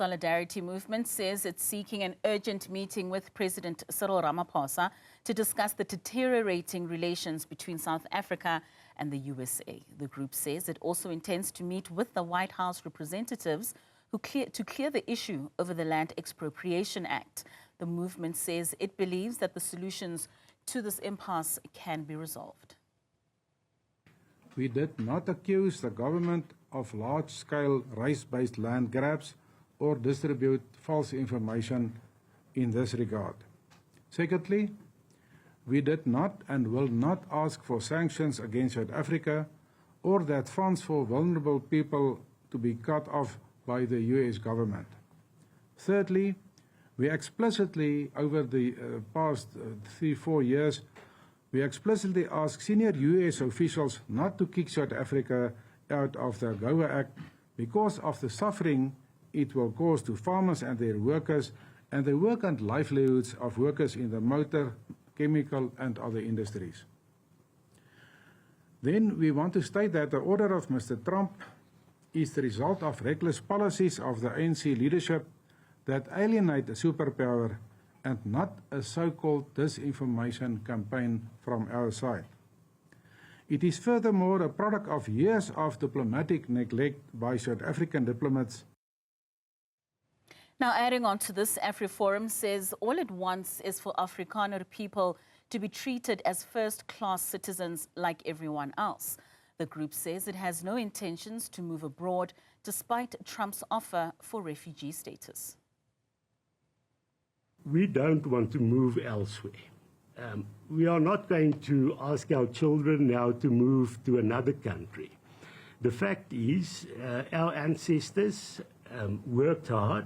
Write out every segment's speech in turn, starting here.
Solidarity Movement says it's seeking an urgent meeting with President Cyril Ramaphosa to discuss the deteriorating relations between South Africa and the USA. The group says it also intends to meet with the White House representatives to clear the issue over the Land Expropriation Act. The movement says it believes that the solutions to this impasse can be resolved. We did not accuse the government of large-scale race-based land grabs or distribute false information in this regard. Secondly, we did not and will not ask for sanctions against South Africa or that funds for vulnerable people to be cut off by the US government. Thirdly, we explicitly, over the past 3-4 years, we explicitly asked senior US officials not to kick South Africa out of the AGOA Act because of the suffering it will cause to farmers and their workers and the work and livelihoods of workers in the motor, chemical and other industries. Then we want to state that the order of Mr. Trump is the result of reckless policies of the ANC leadership that alienate a superpower and not a so-called disinformation campaign from our side. It is furthermore a product of years of diplomatic neglect by South African diplomats. Now, adding on to this, AfriForum says all it wants is for Afrikaner people to be treated as first-class citizens like everyone else. The group says it has no intentions to move abroad despite Trump's offer for refugee status. We don't want to move elsewhere. We are not going to ask our children now to move to another country. The fact is, our ancestors worked hard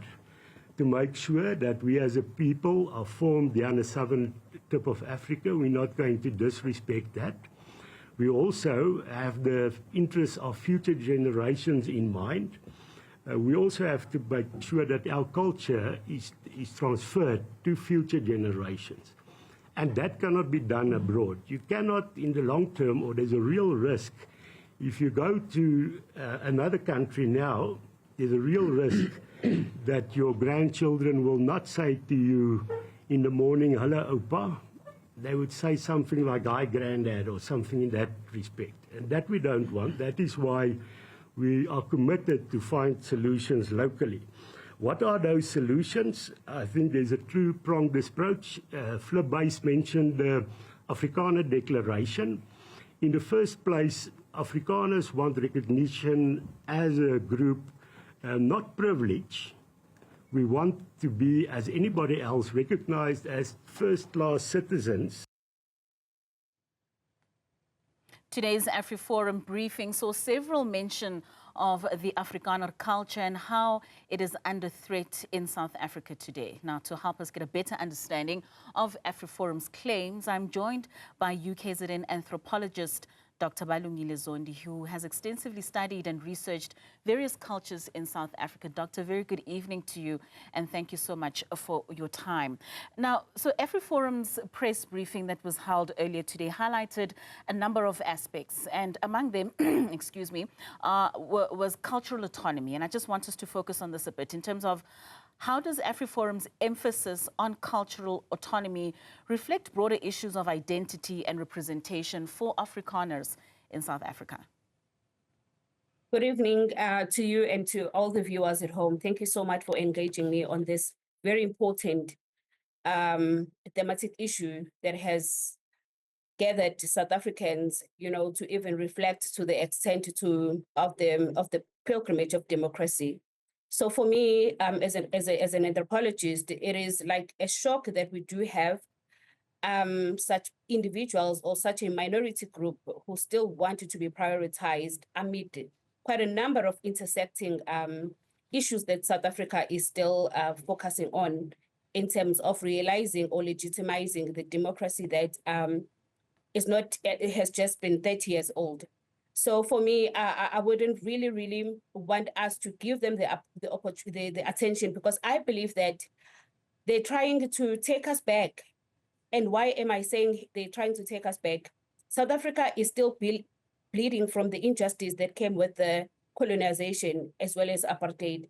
to make sure that we as a people are formed down the southern tip of Africa. We're not going to disrespect that. We also have the interests of future generations in mind. We also have to make sure that our culture is transferred to future generations. And that cannot be done abroad. You cannot in the long term, or there's a real risk. If you go to another country now, there's a real risk that your grandchildren will not say to you in the morning, "Hello, Opa." They would say something like, "Hi, Granddad," or something in that respect. And that we don't want. That is why we are committed to find solutions locally. What are those solutions? I think there's a two-pronged approach. Flip Buys mentioned the Afrikaner Declaration. In the first place, Afrikaners want recognition as a group, not privilege. We want to be, as anybody else, recognized as first-class citizens. Today's AfriForum briefing saw several mention of the Afrikaner culture and how it is under threat in South Africa today. Now, to help us get a better understanding of AfriForum's claims, I'm joined by UKZN anthropologist Dr. Balungile Zondi, who has extensively studied and researched various cultures in South Africa. Doctor, very good evening to you, and thank you so much for your time. Now, so AfriForum's press briefing that was held earlier today highlighted a number of aspects, and among them, excuse me, was cultural autonomy. And I just want us to focus on this a bit in terms of how does AfriForum's emphasis on cultural autonomy reflect broader issues of identity and representation for Afrikaners in South Africa? Good evening to you and to all the viewers at home. Thank you so much for engaging me on this very important thematic issue that has gathered South Africans, you know, to even reflect to the extent of the pilgrimage of democracy. So for me, as an anthropologist, it is like a shock that we do have such individuals or such a minority group who still wanted to be prioritized amid quite a number of intersecting issues that South Africa is still focusing on in terms of realizing or legitimizing the democracy that it has just been 30 years old. So for me, I wouldn't really want us to give them the opportunity, the attention, because I believe that they're trying to take us back. And why am I saying they're trying to take us back? South Africa is still bleeding from the injustice that came with the colonization as well as apartheid.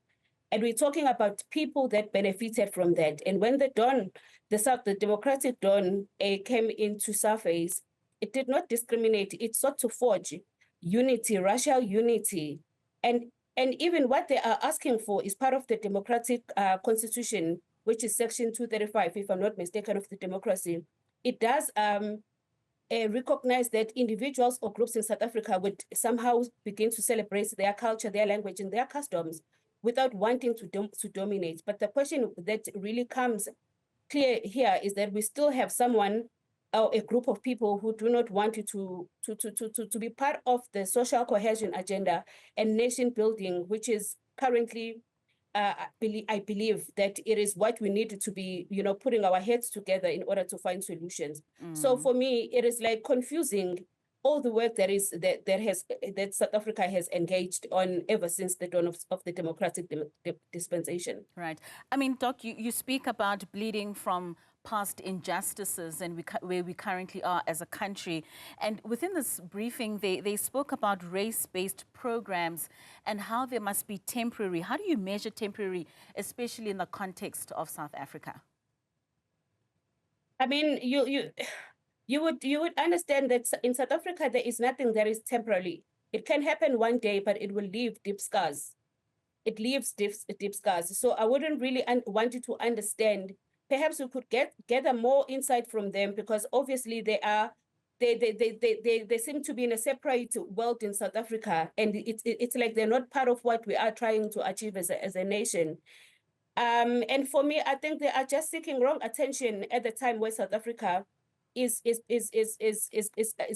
And we're talking about people that benefited from that. And when the democratic dawn came into surface, it did not discriminate. It sought to forge unity, racial unity. And even what they are asking for is part of the democratic constitution, which is section 235, if I'm not mistaken, of the democracy. It does recognize that individuals or groups in South Africa would somehow begin to celebrate their culture, their language, and their customs without wanting to dominate. But the question that really comes clear here is that we still have someone or a group of people who do not want to be part of the social cohesion agenda and nation building, which is currently, I believe that it is what we need to be, putting our heads together in order to find solutions. So for me, it is like confusing all the work that South Africa has engaged on ever since the dawn of the democratic dispensation. Right. I mean, Doc, you speak about bleeding from past injustices and where we currently are as a country. And within this briefing, they spoke about race-based programs and how they must be temporary. How do you measure temporary, especially in the context of South Africa? I mean, you would understand that in South Africa, there is nothing that is temporary. It can happen one day, but it will leave deep scars. It leaves deep scars. So I wouldn't really want you to understand. Perhaps we could gather more insight from them, because obviously they seem to be in a separate world in South Africa, and it's like they're not part of what we are trying to achieve as a nation. And for me, I think they are just seeking wrong attention at the time where South Africa is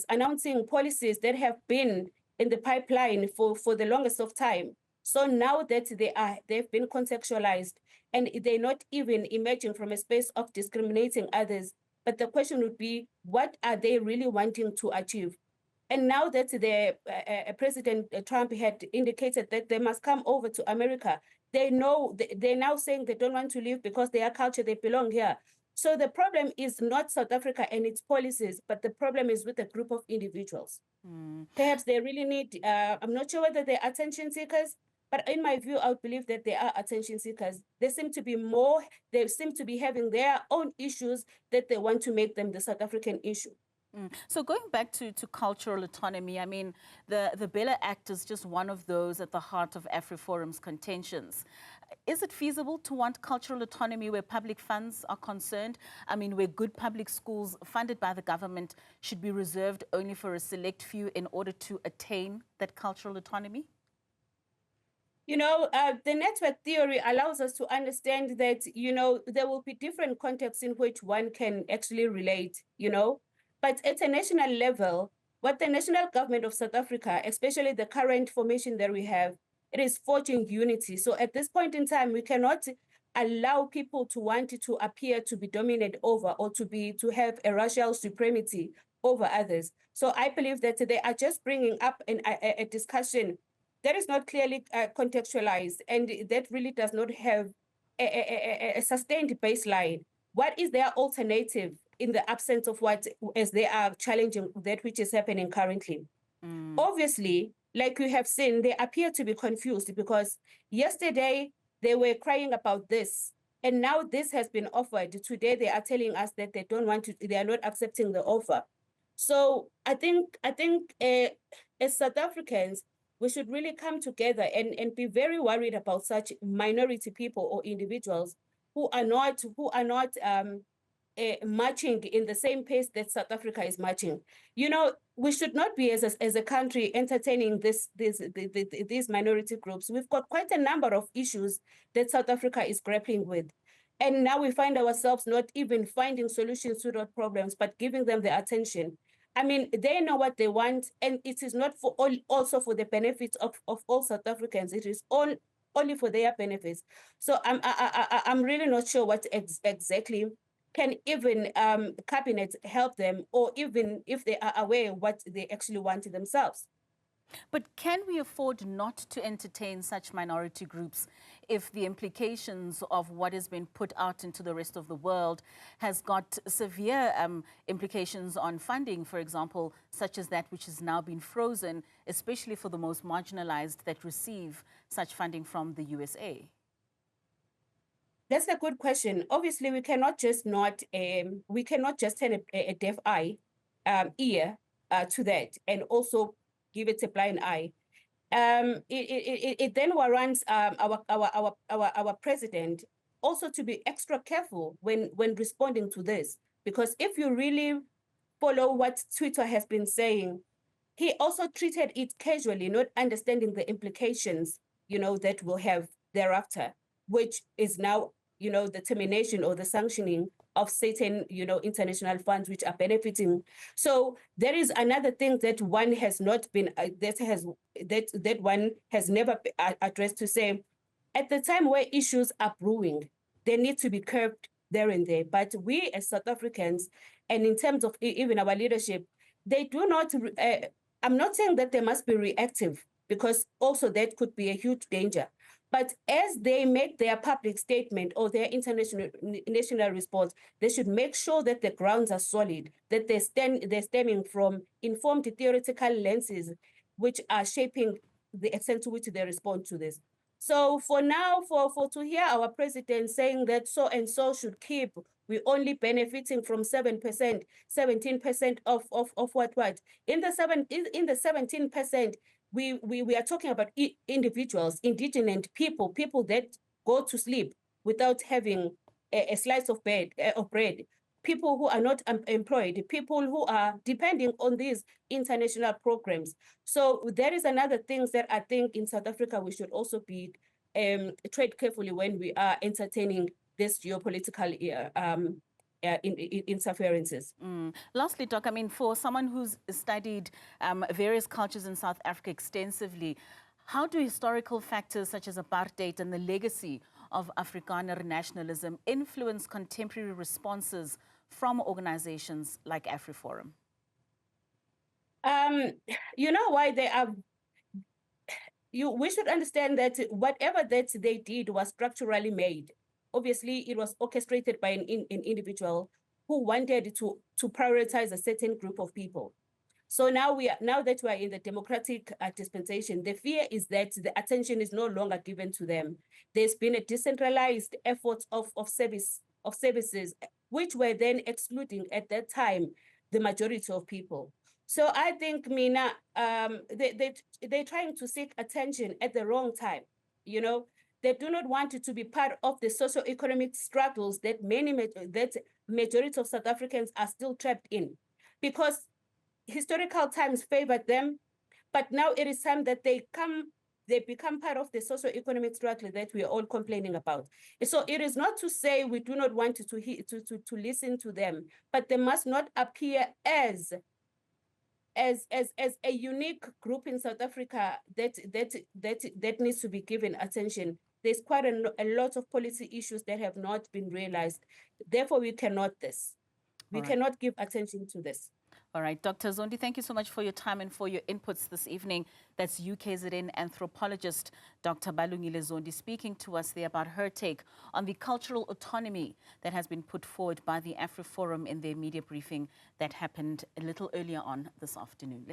announcing policies that have been in the pipeline for the longest of time. So now that they've been contextualized and they're not even emerging from a space of discriminating others, but the question would be, what are they really wanting to achieve? And now that President Trump had indicated that they must come over to America, they're now saying they don't want to leave because their culture, they belong here. So the problem is not South Africa and its policies, but the problem is with a group of individuals. Perhaps they really need, I'm not sure whether they're attention seekers, but in my view, I would believe that they are attention seekers. They seem to be having their own issues that they want to make them the South African issue. So going back to cultural autonomy, I mean, the Bella Act is just one of those at the heart of AfriForum's contentions. Is it feasible to want cultural autonomy where public funds are concerned? I mean, where good public schools funded by the government should be reserved only for a select few in order to attain that cultural autonomy? The network theory allows us to understand that, there will be different contexts in which one can actually relate, But at a national level, what the national government of South Africa, especially the current formation that we have, it is forging unity. So at this point in time, we cannot allow people to want to appear to be dominated over or to have a racial supremacy over others. So I believe that they are just bringing up a discussion that is not clearly contextualized, and that really does not have a sustained baseline. What is their alternative in the absence of as they are challenging that which is happening currently? Obviously, like we have seen, they appear to be confused, because yesterday they were crying about this, and now this has been offered. Today they are telling us that they are not accepting the offer. So I think as South Africans, we should really come together and be very worried about such minority people or individuals who are not marching in the same pace that South Africa is marching. We should not be as a country entertaining these minority groups. We've got quite a number of issues that South Africa is grappling with. And now we find ourselves not even finding solutions to those problems, but giving them the attention. I mean, they know what they want, and it is not also for the benefits of all South Africans. It is only for their benefits. So I'm really not sure what exactly can even cabinet help them, or even if they are aware what they actually want themselves. But can we afford not to entertain such minority groups if the implications of what has been put out into the rest of the world has got severe implications on funding, for example, such as that which has now been frozen, especially for the most marginalized that receive such funding from the USA? That's a good question. Obviously, we cannot just turn a deaf ear to that, and also give it a blind eye. It then warrants our president also to be extra careful when responding to this, because if you really follow what Twitter has been saying, he also treated it casually, not understanding the implications, that will have thereafter, which is now, the termination or the sanctioning of certain, international funds which are benefiting. So there is another thing that one has not been, that one has never addressed, to say, at the time where issues are brewing, they need to be curbed there and there. But we as South Africans, and in terms of even our leadership, they do not, I'm not saying that they must be reactive, because also that could be a huge danger. But as they make their public statement or their national response, they should make sure that the grounds are solid, that they're stemming from informed theoretical lenses, which are shaping the extent to which they respond to this. So for now, for to hear our president saying that so and so should keep, we're only benefiting from 7%, 17% of what? In the 17%, we are talking about individuals, indigenous people that go to sleep without having a slice of bread, people who are not employed, people who are depending on these international programs. So there is another thing that I think in South Africa we should also be tread carefully when we are entertaining this geopolitical interferences. Lastly, Doc, I mean, for someone who's studied various cultures in South Africa extensively, how do historical factors such as apartheid and the legacy of Afrikaner nationalism influence contemporary responses from organizations like AfriForum? You know why they are... we should understand that whatever that they did was structurally made. Obviously, it was orchestrated by an individual who wanted to prioritize a certain group of people. So now that we are in the democratic dispensation, the fear is that the attention is no longer given to them. There's been a decentralized effort of services, which were then excluding at that time the majority of people. So I think, Mina, they're trying to seek attention at the wrong time. They do not want it to be part of the socio-economic struggles that majority of South Africans are still trapped in, because historical times favored them, but now it is time that they become part of the socio-economic struggle that we are all complaining about. So it is not to say we do not want to listen to them, but they must not appear as a unique group in South Africa that needs to be given attention. There's quite a lot of policy issues that have not been realized. Therefore, we cannot give attention to this. All right, Dr. Zondi, thank you so much for your time and for your inputs this evening. That's UKZN anthropologist Dr. Balungile Zondi speaking to us there about her take on the cultural autonomy that has been put forward by the AfriForum in their media briefing that happened a little earlier on this afternoon.